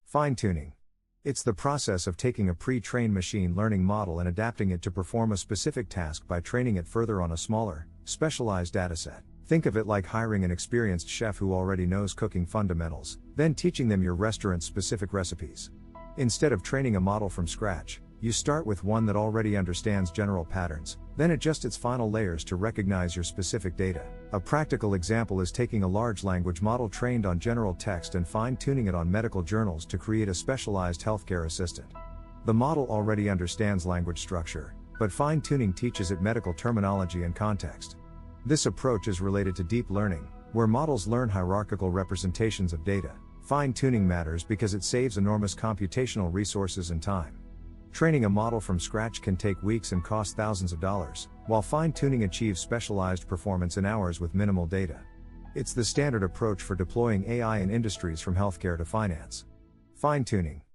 Fine-tuning. It's the process of taking a pre-trained machine learning model and adapting it to perform a specific task by training it further on a smaller, specialized dataset. Think of it like hiring an experienced chef who already knows cooking fundamentals, then teaching them your restaurant's specific recipes. Instead of training a model from scratch, you start with one that already understands general patterns, then adjust its final layers to recognize your specific data. A practical example is taking a large language model trained on general text and fine-tuning it on medical journals to create a specialized healthcare assistant. The model already understands language structure, but fine-tuning teaches it medical terminology and context. This approach is related to deep learning, where models learn hierarchical representations of data. Fine-tuning matters because it saves enormous computational resources and time. Training a model from scratch can take weeks and cost thousands of dollars, while fine-tuning achieves specialized performance in hours with minimal data. It's the standard approach for deploying AI in industries from healthcare to finance. Fine-tuning.